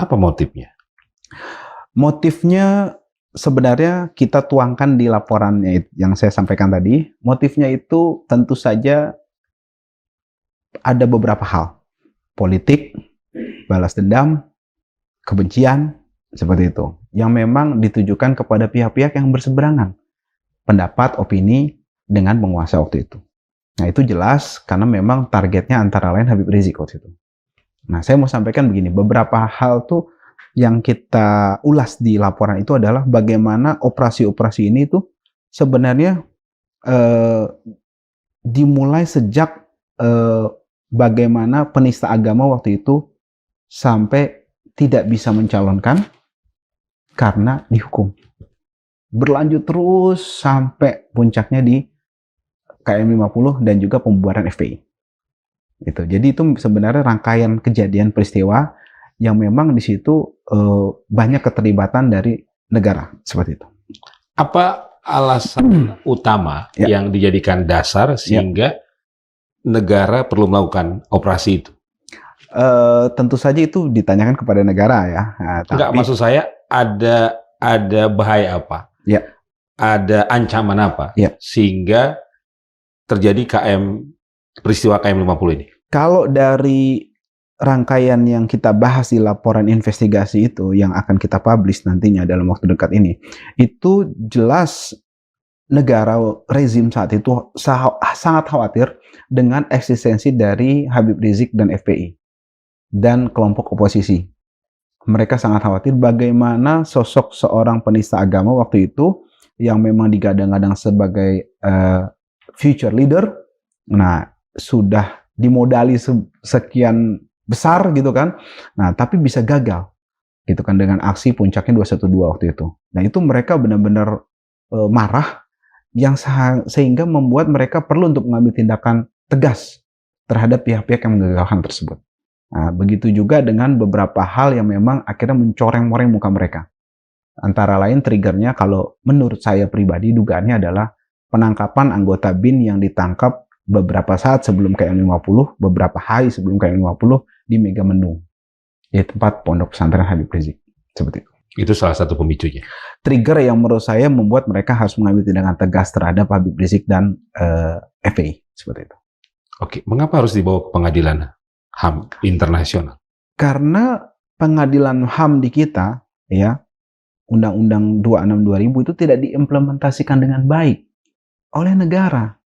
Apa motifnya? Motifnya sebenarnya kita tuangkan di laporannya yang saya sampaikan tadi. Motifnya itu tentu saja ada beberapa hal. Politik, balas dendam, kebencian, seperti itu. Yang memang ditujukan kepada pihak-pihak yang berseberangan pendapat, opini dengan penguasa waktu itu. Nah, itu jelas karena memang targetnya antara lain Habib Rizik waktu itu. Nah, saya mau sampaikan begini, beberapa hal tuh yang kita ulas di laporan itu adalah bagaimana operasi-operasi ini tuh sebenarnya dimulai sejak bagaimana penista agama waktu itu sampai tidak bisa mencalonkan karena dihukum. Berlanjut terus sampai puncaknya di KM 50 dan juga pembubaran FPI. Gitu. Jadi itu sebenarnya rangkaian kejadian peristiwa yang memang di situ banyak keterlibatan dari negara seperti itu. Apa alasan utama yang dijadikan dasar sehingga negara perlu melakukan operasi itu? Tentu saja itu ditanyakan kepada negara ya. Nah, enggak, maksud saya ada bahaya apa? Ya. Ada ancaman apa? Ya. Sehingga terjadi peristiwa KM 50 ini? Kalau dari rangkaian yang kita bahas di laporan investigasi itu yang akan kita publish nantinya dalam waktu dekat ini, itu jelas negara rezim saat itu sangat khawatir dengan eksistensi dari Habib Rizik dan FPI dan kelompok oposisi. Mereka sangat khawatir bagaimana sosok seorang penista agama waktu itu yang memang digadang-gadang sebagai future leader, nah sudah dimodali sekian besar gitu kan, nah tapi bisa gagal gitu kan dengan aksi puncaknya 212 waktu itu. Nah itu mereka benar-benar marah yang sehingga membuat mereka perlu untuk mengambil tindakan tegas terhadap pihak-pihak yang menggagalkan tersebut. Nah, begitu juga dengan beberapa hal yang memang akhirnya mencoreng-moreng muka mereka. Antara lain triggernya kalau menurut saya pribadi dugaannya adalah penangkapan anggota BIN yang ditangkap beberapa saat sebelum KM 50, beberapa hari sebelum KM 50 di Megamendung, di tempat pondok pesantren Habib Rizik. Seperti itu. Itu salah satu pemicunya. Trigger yang menurut saya membuat mereka harus mengambil tindakan tegas terhadap Habib Rizik dan FPI. Seperti itu. Oke, mengapa harus dibawa ke pengadilan HAM internasional? Karena pengadilan HAM di kita, ya, Undang-Undang 26 2000 itu tidak diimplementasikan dengan baik oleh negara.